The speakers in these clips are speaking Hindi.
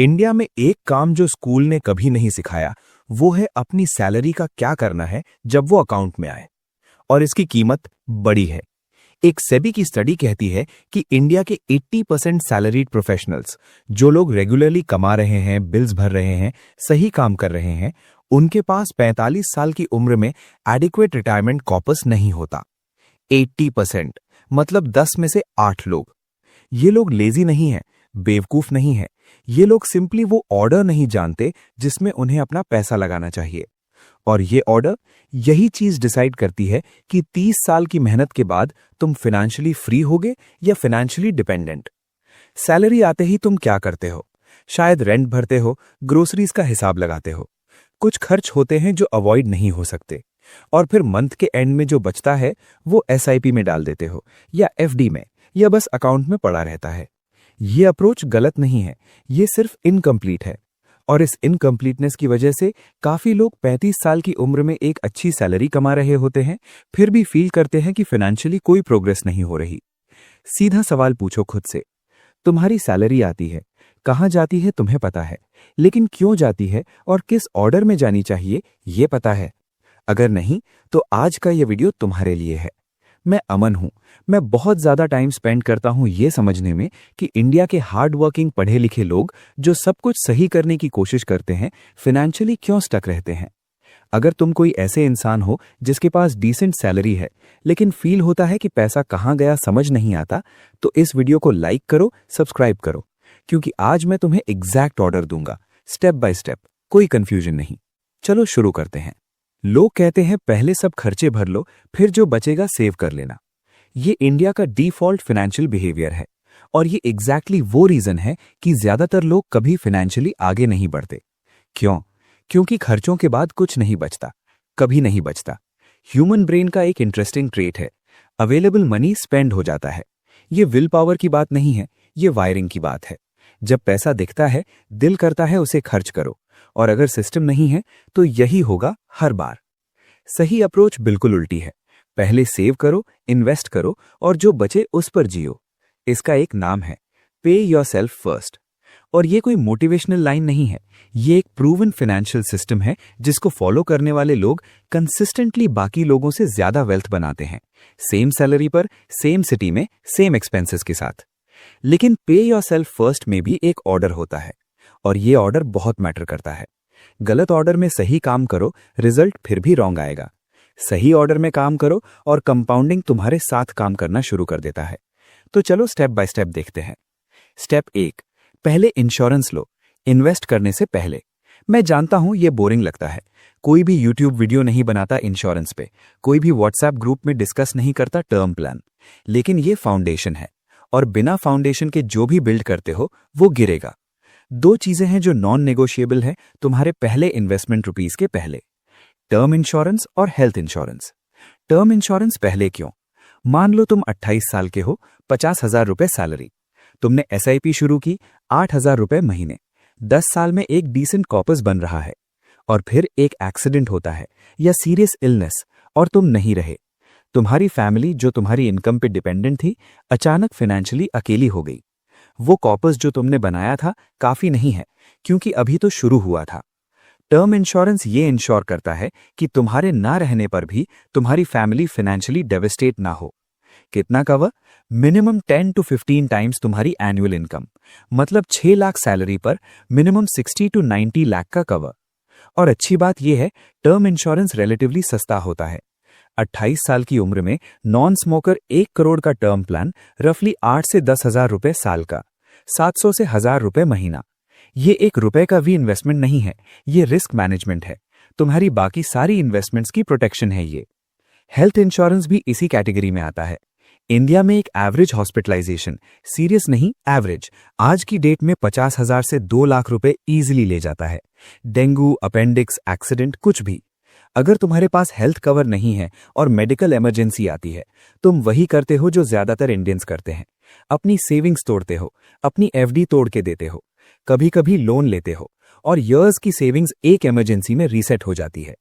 इंडिया में एक काम जो स्कूल ने कभी नहीं सिखाया, वो है अपनी सैलरी का क्या करना है जब वो अकाउंट में आए। और इसकी कीमत बड़ी है। एक सेबी की स्टडी कहती है कि इंडिया के 80% सैलरीड प्रोफेशनल्स, जो लोग रेगुलरली कमा रहे हैं, बिल्स भर रहे हैं, सही काम कर रहे हैं, उनके पास 45 साल की उम्र में एडिक्वेट रिटायरमेंट कॉर्पस नहीं होता। 80% मतलब 10 में से 8 लोग। ये लोग लेजी नहीं हैं, बेवकूफ नहीं हैं। ये लोग सिंपली वो ऑर्डर नहीं जानते जिसमें उन्हें अपना पैसा लगाना चाहिए। और ये ऑर्डर यही चीज डिसाइड करती है कि 30 साल की मेहनत के बाद तुम फाइनेंशियली फ्री होगे या फाइनेंशियली डिपेंडेंट। सैलरी आते ही तुम क्या करते हो? शायद रेंट भरते हो, ग्रोसरीज का हिसाब लगाते हो। कुछ खर्च होते हैं जो अवॉइड नहीं हो सकते। और फिर मंथ के एंड में जो बचता है वो एसआईपी में डाल देते हो, या एफडी में, या बस अकाउंट में पड़ा रहता है। ये अप्रोच गलत नहीं है, ये सिर्फ इनकम्प्लीट है। और इस इनकम्प्लीटनेस की वजह से काफी लोग 35 साल की उम्र में एक अच्छी सैलरी कमा रहे होते हैं, फिर भी फील करते हैं कि फाइनेंशियली कोई प्रोग्रेस नहीं हो रही। सीधा सवाल पूछो खुद से, तुम्हारी सैलरी आती है, कहाँ जाती है तुम्हें पता है, लेकिन क्यों जाती है और किस ऑर्डर में जानी चाहिए ये पता है? अगर नहीं, तो आज का ये वीडियो तुम्हारे लिए है। मैं अमन हूं। मैं बहुत ज्यादा टाइम स्पेंड करता हूं ये समझने में कि इंडिया के हार्ड वर्किंग पढ़े लिखे लोग जो सब कुछ सही करने की कोशिश करते हैं, फाइनेंशियली क्यों स्टक रहते हैं। अगर तुम कोई ऐसे इंसान हो जिसके पास डिसेंट सैलरी है, लेकिन फील होता है कि पैसा कहां गया समझ नहीं आता, तो इस वीडियो को लाइक करो, सब्सक्राइब करो, क्योंकि आज मैं तुम्हें एग्जैक्ट ऑर्डर दूंगा, स्टेप बाय स्टेप, कोई कंफ्यूजन नहीं। चलो शुरू करते हैं। लोग कहते हैं पहले सब खर्चे भर लो, फिर जो बचेगा सेव कर लेना। ये इंडिया का डिफॉल्ट फाइनेंशियल बिहेवियर है। और ये एग्जैक्टली वो रीजन है कि ज्यादातर लोग कभी फाइनेंशियली आगे नहीं बढ़ते। क्यों? क्योंकि खर्चों के बाद कुछ नहीं बचता, कभी नहीं बचता। ह्यूमन ब्रेन का एक इंटरेस्टिंग ट्रेट है, अवेलेबल मनी स्पेंड हो जाता है। ये विल पावर की बात नहीं है, ये वायरिंग की बात है। जब पैसा दिखता है, दिल करता है उसे खर्च करो, और अगर सिस्टम नहीं है तो यही होगा हर बार। सही अप्रोच बिल्कुल उल्टी है। पहले सेव करो, इन्वेस्ट करो, और जो बचे उस पर जियो। इसका एक नाम है पे योरसेल्फ फर्स्ट। और ये कोई मोटिवेशनल लाइन नहीं है, ये एक प्रूवन फाइनेंशियल सिस्टम है जिसको फॉलो करने वाले लोग कंसिस्टेंटली बाकी लोगों से ज्यादा वेल्थ बनाते हैं, सेम सैलरी पर, सेम सिटी में, सेम एक्सपेंसेस के साथ। लेकिन पे योरसेल्फ फर्स्ट में भी एक ऑर्डर होता है, और ये ऑर्डर बहुत मैटर करता है। गलत ऑर्डर में सही काम करो, रिजल्ट फिर भी रॉन्ग आएगा। सही ऑर्डर में काम करो और कंपाउंडिंग तुम्हारे साथ काम करना शुरू कर देता है। तो चलो स्टेप बाय स्टेप देखते हैं। स्टेप 1, पहले इंश्योरेंस लो, इन्वेस्ट करने से पहले। मैं जानता हूं ये बोरिंग लगता है। कोई भी यूट्यूब वीडियो नहीं बनाता इंश्योरेंस पे, कोई भी व्हाट्सएप ग्रुप में डिस्कस नहीं करता टर्म प्लान। लेकिन ये फाउंडेशन है, और बिना फाउंडेशन के जो भी बिल्ड करते हो वो गिरेगा। 2 चीजें हैं जो नॉन नेगोशिएबल है तुम्हारे पहले इन्वेस्टमेंट रुपीस के पहले, टर्म इंश्योरेंस और हेल्थ इंश्योरेंस। टर्म इंश्योरेंस पहले क्यों? मान लो तुम 28 साल के हो, 50,000 रुपए सैलरी, तुमने एसआईपी शुरू की, 8,000 रुपए महीने, 10 साल में एक डिसेंट कॉर्पस बन रहा है। और फिर एक एक्सीडेंट होता है या सीरियस इलनेस, और तुम नहीं रहे। तुम्हारी फैमिली जो तुम्हारी इनकम पे डिपेंडेंट थी, अचानक फाइनेंशियली अकेली हो गई। वो कॉर्पस जो तुमने बनाया था काफी नहीं है, क्योंकि अभी तो शुरू हुआ था। टर्म इंश्योरेंस ये इंश्योर करता है कि तुम्हारे ना रहने पर भी तुम्हारी फैमिली फाइनेंशियली डेविस्टेट ना हो। कितना कवर? मिनिमम 10 to 15 टाइम्स तुम्हारी एनुअल इनकम, मतलब 6 लाख सैलरी पर मिनिमम 60 to 90 लाख का कवर। और अच्छी बात यह है, टर्म इंश्योरेंस रिलेटिवली सस्ता होता है। 28 साल की उम्र में नॉन स्मोकर 1 करोड़ का टर्म प्लान रफली 8 से 10,000 रुपए साल का, 700 से 1,000 रुपए महीना। ये एक रुपए का भी इन्वेस्टमेंट नहीं है, ये रिस्क मैनेजमेंट है। तुम्हारी बाकी सारी इन्वेस्टमेंट्स की प्रोटेक्शन है ये। हेल्थ इंश्योरेंस भी इसी कैटेगरी में आता है। इंडिया में एक एवरेज हॉस्पिटलाइजेशन, सीरियस नहीं एवरेज, आज की डेट में 50,000 से 2 लाख रुपए इजीली ले जाता है। डेंगू, अपेंडिक्स, एक्सीडेंट, कुछ भी। अगर तुम्हारे पास हेल्थ कवर नहीं है और मेडिकल इमरजेंसी आती है, तुम वही करते हो जो ज्यादातर इंडियंस करते हैं। अपनी सेविंग्स तोड़ते हो, अपनी एफडी तोड़ के देते हो, कभी कभी लोन लेते हो, और इयर्स की सेविंग्स एक इमरजेंसी में रीसेट हो जाती है।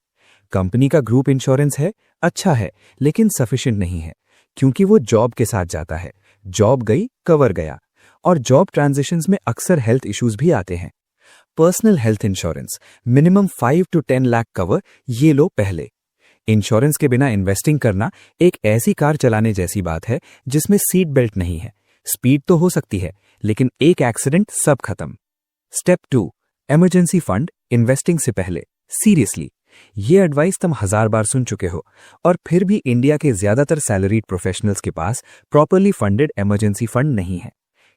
कंपनी का ग्रुप इंश्योरेंस है, अच्छा है, लेकिन सफिशिएंट नहीं है, क्योंकि वो जॉब के साथ जाता है। जॉब गई, कवर गया। और जॉब ट्रांजिशंस में अक्सर हेल्थ इश्यूज भी आते हैं। Personal health insurance, minimum 5 to 10 lakh cover, ये लो पहले। इंश्योरेंस के बिना इन्वेस्टिंग करना एक ऐसी कार चलाने जैसी बात है जिसमें सीट बेल्ट नहीं है। स्पीड तो हो सकती है, लेकिन एक एक्सीडेंट सब खत्म। स्टेप 2, इमरजेंसी फंड इन्वेस्टिंग से पहले। सीरियसली, ये एडवाइस तुम 1000 बार सुन चुके हो, और फिर भी इंडिया के ज्यादातर सैलरीड प्रोफेशनल्स के पास प्रॉपरली फंडेड इमरजेंसी फंड नहीं है।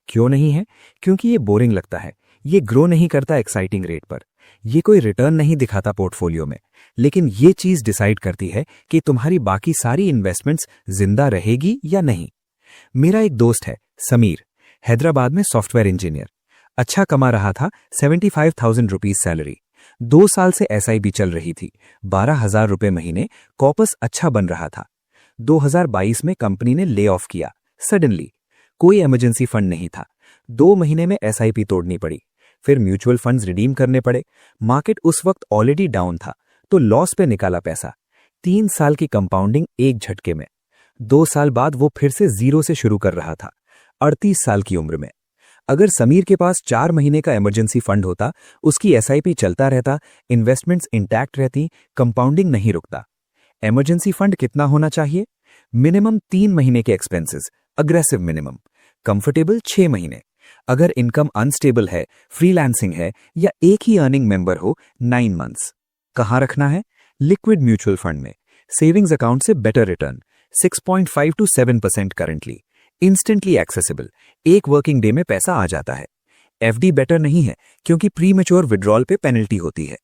क्यों नहीं है? क्योंकि ये बोरिंग लगता है, ये ग्रो नहीं करता एक्साइटिंग रेट पर, ये कोई रिटर्न नहीं दिखाता पोर्टफोलियो में, लेकिन ये चीज डिसाइड करती है कि तुम्हारी बाकी सारी इन्वेस्टमेंट्स जिंदा रहेगी या नहीं। मेरा एक दोस्त है समीर, हैदराबाद में सॉफ्टवेयर इंजीनियर, अच्छा कमा रहा था, 75,000 रुपीज सैलरी। 2 साल से एसआईपी चल रही थी, 12,000 रुपए महीने, कॉपस अच्छा बन रहा था। 2022 में कंपनी ने ले ऑफ किया सडनली। कोई इमरजेंसी फंड नहीं था, 2 महीने में एसआईपी तोड़नी पड़ी, फिर म्यूचुअल फंड्स रिडीम करने पड़े। मार्केट उस वक्त ऑलरेडी डाउन था, तो लॉस पे निकाला पैसा। 3 साल की कंपाउंडिंग एक झटके में। 2 साल बाद वो फिर से जीरो से शुरू कर रहा था, 38 साल की उम्र में। अगर समीर के पास 4 महीने का इमरजेंसी फंड होता, उसकी एसआईपी चलता रहता, इन्वेस्टमेंट्स इंटैक्ट रहती, कंपाउंडिंग नहीं रुकता। इमरजेंसी फंड कितना होना चाहिए? मिनिमम 3 महीने के एक्सपेंसेस, अग्रेसिव मिनिमम। कंफर्टेबल 6 महीने। अगर इनकम अनस्टेबल है, फ्रीलांसिंग है या एक ही अर्निंग मेंबर हो, 9 मंथ्स। कहां रखना है? लिक्विड म्यूचुअल फंड में, सेविंग्स अकाउंट से better return, 6.5 to 7% currently, instantly accessible, एक वर्किंग डे में पैसा आ जाता है। एफडी बेटर नहीं है, क्योंकि प्री मैच्योर विड्रॉल पे पेनल्टी होती है।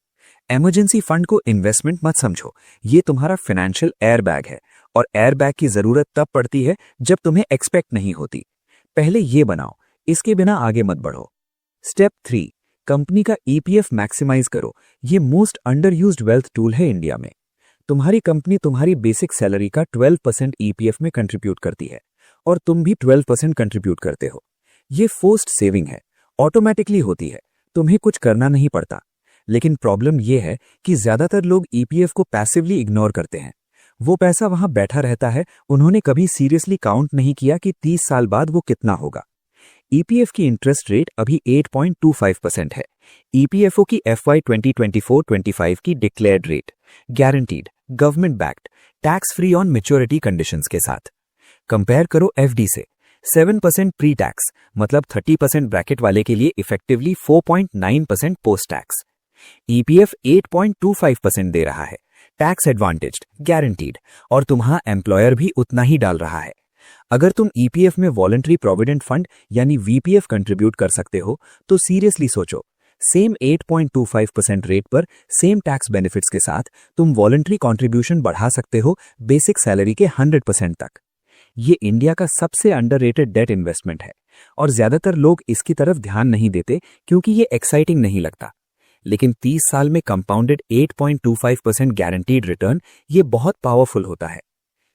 इमरजेंसी फंड को इन्वेस्टमेंट मत समझो, ये तुम्हारा फाइनेंशियल एयरबैग है, और एयरबैग की जरूरत तब पड़ती है जब तुम्हें एक्सपेक्ट नहीं होती। पहले ये बनाओ, इसके बिना आगे मत बढ़ो। स्टेप 3, कंपनी का ईपीएफ मैक्सिमाइज करो। ये most under used wealth tool है इंडिया में। तुम्हारी कंपनी तुम्हारी बेसिक सैलरी का 12% ईपीएफ में कंट्रीब्यूट करती है, और तुम भी 12% कंट्रीब्यूट करते हो। ये फोर्स्ड सेविंग है, ऑटोमेटिकली होती है, तुम्हें कुछ करना नहीं पड़ता। लेकिन प्रॉब्लम यह है कि ज्यादातर लोग ईपीएफ को पैसिवली इग्नोर करते हैं। वो पैसा वहां बैठा रहता है, उन्होंने कभी सीरियसली काउंट नहीं किया कि 30 साल बाद वो कितना होगा। ईपीएफ की इंटरेस्ट रेट अभी 8.25% है। ईपीएफओ की एफवाई 2024-25 की declared rate, guaranteed, government backed, tax free on maturity conditions के साथ। कंपेयर करो एफडी से, 7% प्री टैक्स, मतलब 30% ब्रैकेट वाले के लिए इफेक्टिवली 4.9% पोस्ट टैक्स। ईपीएफ 8.25% दे रहा है, टैक्स एडवांटेज्ड, गारंटीड, और तुम्हारा एम्प्लॉयर भी उतना ही डाल रहा है। अगर तुम ईपीएफ में वॉलंटरी प्रोविडेंट फंड यानी वीपीएफ कंट्रीब्यूट कर सकते हो, तो सीरियसली सोचो, सेम 8.25% रेट पर सेम टैक्स बेनिफिट्स के साथ तुम वॉलंटरी कंट्रीब्यूशन बढ़ा सकते हो बेसिक सैलरी के 100% तक। ये इंडिया का सबसे अंडररेटेड डेट इन्वेस्टमेंट है, और ज्यादातर लोग इसकी तरफ ध्यान नहीं देते क्योंकि ये एक्साइटिंग नहीं लगता। लेकिन 30 साल में कंपाउंडेड 8.25% गारंटीड रिटर्न, ये बहुत पावरफुल होता है।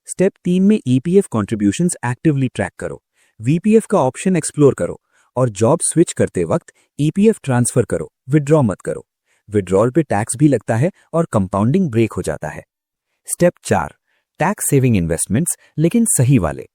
स्टेप 3 में ईपीएफ कॉन्ट्रीब्यूशंस एक्टिवली ट्रैक करो, वीपीएफ का ऑप्शन एक्सप्लोर करो, और जॉब स्विच करते वक्त ईपीएफ ट्रांसफर करो, विड्रॉ मत करो। विड्रॉल पे टैक्स भी लगता है और कंपाउंडिंग ब्रेक हो जाता है। स्टेप 4, टैक्स सेविंग इन्वेस्टमेंट्स, लेकिन सही वाले।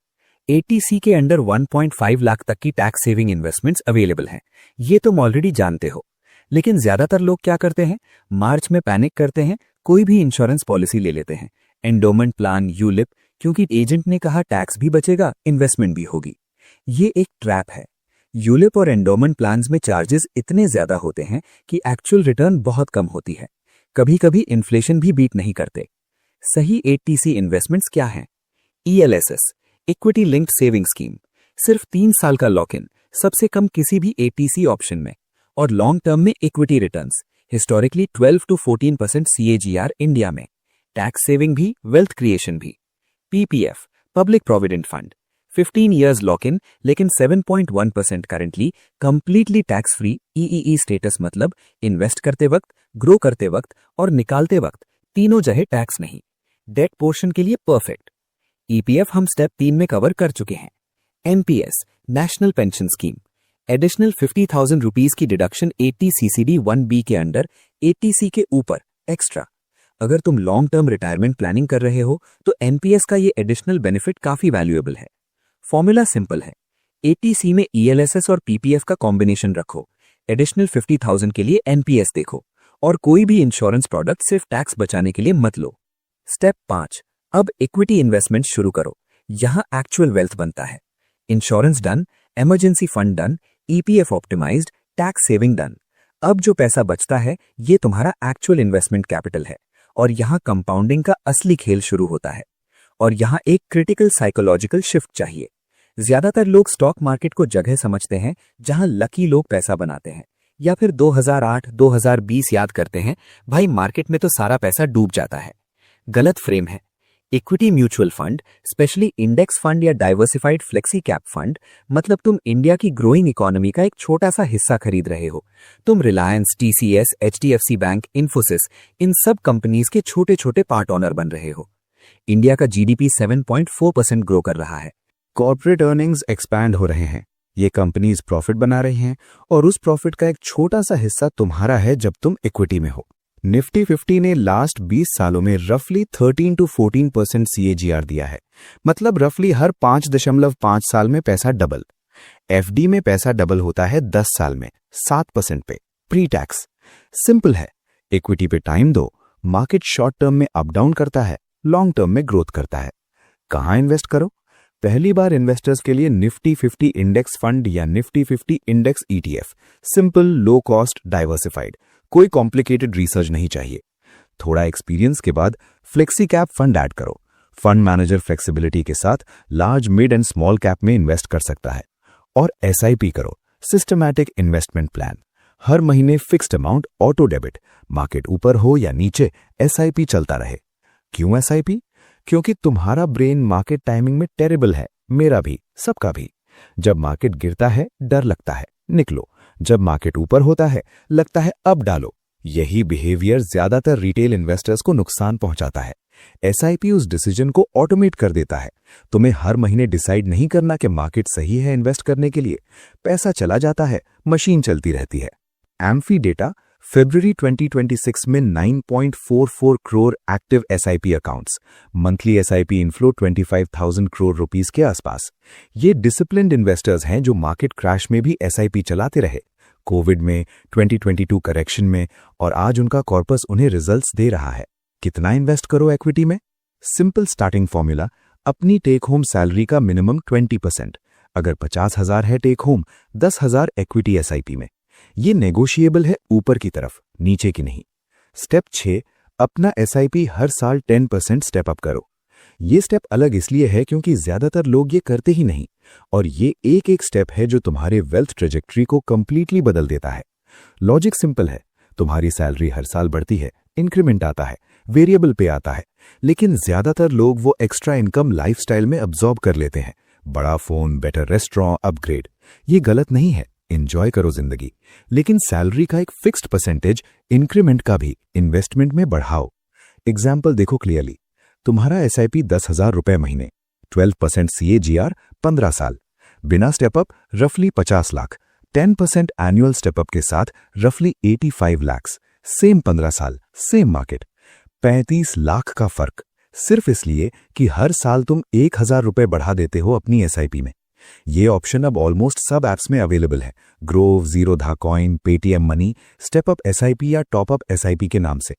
एटीसी के अंडर 1.5 लाख तक की टैक्स सेविंग इन्वेस्टमेंट्स अवेलेबल हैं, ये तुम ऑलरेडी जानते हो। लेकिन ज्यादातर लोग क्या करते हैं? मार्च में पैनिक करते हैं, कोई भी इंश्योरेंस पॉलिसी ले लेते हैं, एंडोमेंट प्लान, यूलिप, क्योंकि एजेंट ने कहा टैक्स भी बचेगा, इन्वेस्टमेंट भी होगी। ये एक ट्रैप है। यूलिप और एंडोमेंट प्लान्स में चार्जेस इतने ज्यादा होते हैं कि एक्चुअल रिटर्न बहुत कम होती है, कभी कभी इन्फ्लेशन भी बीट नहीं करते। सही एटीसी इन्वेस्टमेंट्स क्या हैं? ELSS, equity linked saving scheme, सिर्फ 3 साल का लॉक इन, सबसे कम किसी भी एटीसी ऑप्शन में, और लॉन्ग टर्म में equity returns, historically 12 to 14% CAGR India में, टैक्स सेविंग भी, वेल्थ क्रिएशन भी। PPF, public provident fund, 15 years lock in, लेकिन 7.1% currently, completely tax free EEE status, मतलब इन्वेस्ट करते वक्त, ग्रो करते वक्त और निकालते वक्त तीनों जगह टैक्स नहीं। डेट पोर्शन के लिए परफेक्ट। ईपीएफ हम स्टेप 3 में कवर कर चुके हैं। NPS, national pension scheme, additional 50,000 rupees की डिडक्शन 80 सीसीडी 1B के अंडर, 80C के ऊपर एक्स्ट्रा। अगर तुम लॉन्ग टर्म रिटायरमेंट प्लानिंग कर रहे हो तो एनपीएस का ये एडिशनल बेनिफिट काफी वैल्यूएबल है। फॉर्मूला सिंपल है, 80C में ईएलएसएस और पीपीएफ का कॉम्बिनेशन रखो, एडिशनल 50,000 के लिए एनपीएस देखो और कोई भी इंश्योरेंस प्रोडक्ट सिर्फ टैक्स बचाने के लिए मत लो। स्टेप 5, अब इक्विटी इन्वेस्टमेंट शुरू करो। यहां एक्चुअल वेल्थ बनता है। Insurance done, emergency fund done, EPF optimised, tax saving done. अब जो पैसा बचता है ये तुम्हारा एक्चुअल इन्वेस्टमेंट कैपिटल है और यहां कंपाउंडिंग का असली खेल शुरू होता है। और यहां एक क्रिटिकल साइकोलॉजिकल शिफ्ट चाहिए। ज्यादातर लोग स्टॉक मार्केट को जगह समझते हैं जहां लकी लोग पैसा बनाते हैं, या फिर 2008-2020 याद करते हैं, भाई मार्केट में तो सारा पैसा डूब जाता है। गलत फ्रेम है। Equity mutual fund, specially index fund या डाइवर्सिफाइड फ्लेक्सी कैप फंड, मतलब तुम इंडिया की ग्रोइंग इकोनॉमी का एक छोटा सा हिस्सा खरीद रहे हो। तुम रिलायंस, टीसीएस, एचडीएफसी बैंक, इन्फोसिस, इन सब कंपनीज के छोटे छोटे पार्ट ओनर बन रहे हो। इंडिया का जीडीपी 7.4% ग्रो कर रहा है। कॉर्पोरेट अर्निंग्स एक्सपैंड हो रहे हैं, ये कंपनीज प्रॉफिट बना रही हैं और उस प्रॉफिट का एक छोटा सा हिस्सा तुम्हारा है जब तुम इक्विटी में हो। निफ्टी 50 ने लास्ट 20 सालों में रफली 13 to 14% CAGR दिया है, मतलब रफली हर 5.5 साल में पैसा डबल। एफडी में पैसा डबल होता है 10 साल में 7% पे, प्री टैक्स। सिंपल है, इक्विटी पे टाइम दो, मार्केट शॉर्ट टर्म में अप डाउन करता है, लॉन्ग टर्म में ग्रोथ करता है। कहां इन्वेस्ट करो? पहली बार इन्वेस्टर्स के लिए निफ्टी 50 इंडेक्स फंड या Nifty 50 index ETF, simple, low cost, diversified, कोई कॉम्प्लिकेटेड रिसर्च नहीं चाहिए। थोड़ा एक्सपीरियंस के बाद फ्लेक्सी कैप फंड ऐड करो। फंड मैनेजर फ्लेक्सिबिलिटी के साथ large, mid and small cap में इन्वेस्ट कर सकता है। और SIP करो, सिस्टमैटिक इन्वेस्टमेंट प्लान। हर महीने fixed amount auto debit, market ऊपर हो या नीचे SIP चलता रहे। क्यों SIP? क्योंकि तुम्हारा ब्रेन मार्केट टाइमिंग में टेरेबल है, मेरा भी, सबका भी। जब मार्केट गिरता है डर लगता है, निकलो। जब मार्केट ऊपर होता है लगता है अब डालो। यही बिहेवियर ज्यादातर रिटेल इन्वेस्टर्स को नुकसान पहुंचाता है। SIP उस डिसीजन को ऑटोमेट कर देता है। तुम्हें हर महीने डिसाइड नहीं करना कि मार्केट सही है इन्वेस्ट करने के लिए। पैसा चला जाता है, मशीन चलती रहती है। एम्फी डेटा, फरवरी 2026 में 9.44 crore active SIP accounts, monthly SIP inflow 25,000 crore rupees के आसपास। ये डिसिप्लिन्ड इन्वेस्टर्स हैं जो मार्केट क्रैश में भी SIP चलाते रहे, कोविड में, 2022 करेक्शन में, और आज उनका कॉर्पस उन्हें रिजल्ट्स दे रहा है। कितना इन्वेस्ट करो इक्विटी में? सिंपल स्टार्टिंग फॉर्मूला, अपनी टेक होम सैलरी का मिनिमम 20%। अगर 50,000 है टेक होम, 10,000 इक्विटी SIP में। ये नेगोशिएबल है, ऊपर की तरफ, नीचे की नहीं। स्टेप 6, अपना SIP हर साल 10% स्टेप अप करो। ये स्टेप अलग इसलिए है क्योंकि ज्यादातर लोग ये करते ही नहीं, और ये एक एक स्टेप है जो तुम्हारे वेल्थ ट्रेजेक्ट्री को कंप्लीटली बदल देता है। लॉजिक सिंपल है, तुम्हारी सैलरी हर साल बढ़ती है, इंक्रीमेंट आता है, वेरिएबल पे आता है, लेकिन ज्यादातर लोग वो एक्स्ट्रा इनकम लाइफस्टाइल में अब्सॉर्ब कर लेते हैं। बड़ा फोन, बेटर रेस्टोरेंट, अपग्रेड। ये गलत नहीं है, एंजॉय करो जिंदगी, लेकिन सैलरी का एक फिक्स्ड परसेंटेज इंक्रीमेंट का भी इन्वेस्टमेंट में बढ़ाओ। एग्जाम्पल देखो क्लियरली, तुम्हारा SIP 10,000 रुपए महीने, 12% CAGR 15 साल, बिना स्टेपअप रफली 50 लाख, 10% एनुअल स्टेपअप के साथ रफली 85 लाख, सेम 15 साल, सेम मार्केट। 35 लाख का फर्क, सिर्फ इसलिए कि हर साल तुम 1,000 रुपए बढ़ा देते हो अपनी SIP में। ये ऑप्शन अब ऑलमोस्ट सब एप्स में अवेलेबल है, Grove, Zerodha coin, Paytm money, step up SIP या टॉप अप SIP के नाम से।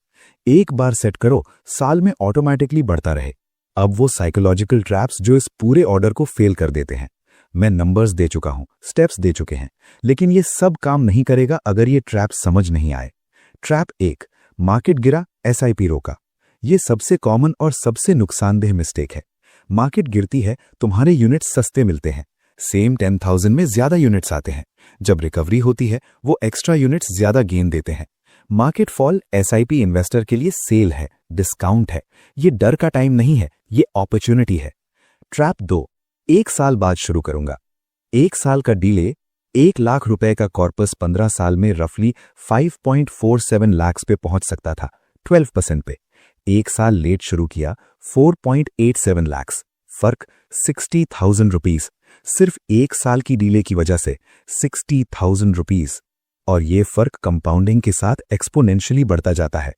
एक बार सेट करो, साल में ऑटोमेटिकली बढ़ता रहे। अब वो साइकोलॉजिकल ट्रैप्स जो इस पूरे ऑर्डर को फेल कर देते हैं। मैं नंबर्स दे चुका हूं, स्टेप्स दे चुके हैं, लेकिन ये सब काम नहीं करेगा अगर ये ट्रैप्स समझ नहीं आए। ट्रैप 1, मार्केट गिरा, SIP रोका। ये सबसे कॉमन और सबसे नुकसानदेह मिस्टेक है। मार्केट गिरती है, तुम्हारे यूनिट्स सस्ते मिलते हैं, सेम 10,000 में ज्यादा यूनिट्स आते हैं। जब रिकवरी होती है, वो एक्स्ट्रा यूनिट्स ज्यादा गेन देते हैं। मार्केट फॉल SIP इन्वेस्टर के लिए सेल है, डिस्काउंट है। ये डर का टाइम नहीं है, ये अपॉर्चुनिटी है। ट्रैप 2, 1 साल बाद शुरू करूंगा। 1 साल का डिले, 1 लाख रुपए का कॉर्पस 15 साल में रफली 5.47 लाख पे पहुंच सकता था, 12% पे। 1 साल लेट शुरू किया, 4.87 लाख, फर्क 60,000 रुपीज। सिर्फ 1 साल की डीले की वजह से 60,000 रुपीज, और ये फर्क कंपाउंडिंग के साथ एक्सपोनेंशियली बढ़ता जाता है।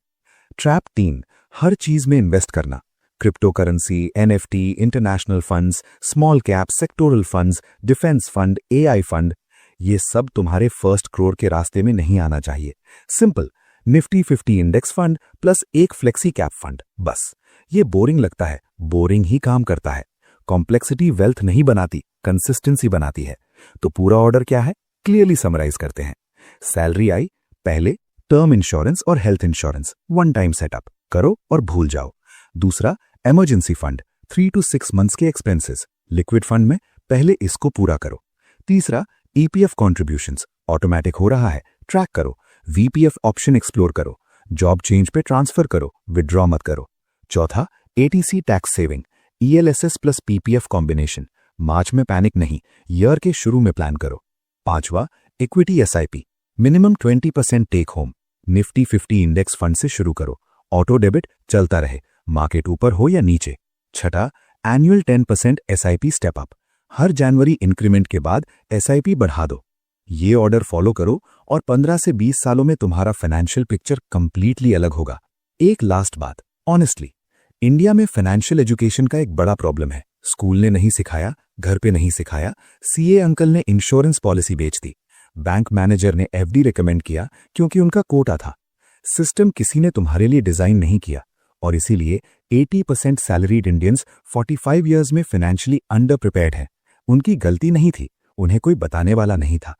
ट्रैप 3, हर चीज में इन्वेस्ट करना, crypto currency, NFT, international funds, small cap, sectoral funds, defence fund, AI fund. ये सब तुम्हारे फर्स्ट करोड़ के रास्ते में नहीं आना चाहिए। Simple, Nifty 50 index fund plus एक फ्लेक्सी कैप फंड, बस। ये बोरिंग लगता है, बोरिंग ही काम करता है। कॉम्प्लेक्सिटी वेल्थ नहीं बनाती, कंसिस्टेंसी बनाती है। तो पूरा ऑर्डर क्या है, क्लियरली समराइज करते हैं। सैलरी आई, पहले टर्म इंश्योरेंस और health insurance, one time setup करो और भूल जाओ। दूसरा, इमरजेंसी फंड, 3 to 6 मंथ्स के एक्सपेंसेस, लिक्विड फंड में पहले इसको पूरा करो। तीसरा, ईपीएफ कॉन्ट्रीब्यूशंस, ऑटोमेटिक हो रहा है, ट्रैक करो। वीपीएफ ऑप्शन एक्सप्लोर करो, जॉब चेंज पे ट्रांसफर करो, विड्रॉ मत करो। चौथा, eighty C tax saving, ELSS plus PPF combination, March में पैनिक नहीं, ईयर के शुरू में प्लान करो। पांचवा, equity SIP, minimum 20% take home, Nifty 50 index fund से शुरू करो, ऑटो डेबिट चलता रहे, मार्केट ऊपर हो या नीचे। छठा, एनुअल 10% एसआईपी स्टेप अप, हर जनवरी इंक्रीमेंट के बाद एसआईपी बढ़ा दो। ये ऑर्डर फॉलो करो और 15 से 20 सालों में तुम्हारा फाइनेंशियल पिक्चर कंप्लीटली अलग होगा। एक लास्ट बात, ऑनेस्टली, इंडिया में फाइनेंशियल एजुकेशन का एक बड़ा प्रॉब्लम है। स्कूल ने नहीं सिखाया, घर पे नहीं सिखाया, सीए अंकल ने इंश्योरेंस पॉलिसी बेच दी, बैंक मैनेजर ने एफडी रिकमेंड किया क्योंकि उनका कोटा था। सिस्टम किसी ने तुम्हारे लिए डिजाइन नहीं किया, और इसीलिए 80% सैलरीड इंडियंस 45 इयर्स में फाइनेंशियली अंडर प्रिपेयर्ड है। उनकी गलती नहीं थी, उन्हें कोई बताने वाला नहीं था।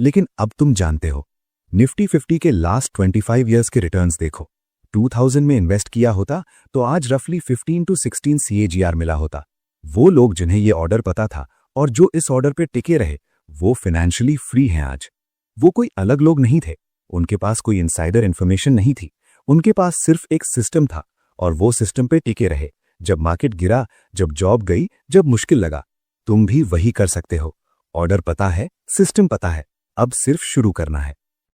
लेकिन अब तुम जानते हो। निफ्टी 50 के लास्ट 25 इयर्स के रिटर्न्स देखो। 2000 में इन्वेस्ट किया होता तो आज रफली 15 to 16 CAGR मिला होता। वो लोग जिन्हें ये ऑर्डर पता था और जो इस ऑर्डर पे टिके रहे, वो फाइनेंशियली फ्री हैं आज। वो कोई अलग लोग नहीं थे, उनके पास कोई इनसाइडर इन्फॉर्मेशन नहीं थी, उनके पास सिर्फ एक सिस्टम था और वो सिस्टम पे टिके रहे। जब मार्केट गिरा, जब जॉब गई, जब मुश्किल लगा, तुम भी वही कर सकते हो। ऑर्डर पता है, सिस्टम पता है, अब सिर्फ शुरू करना है।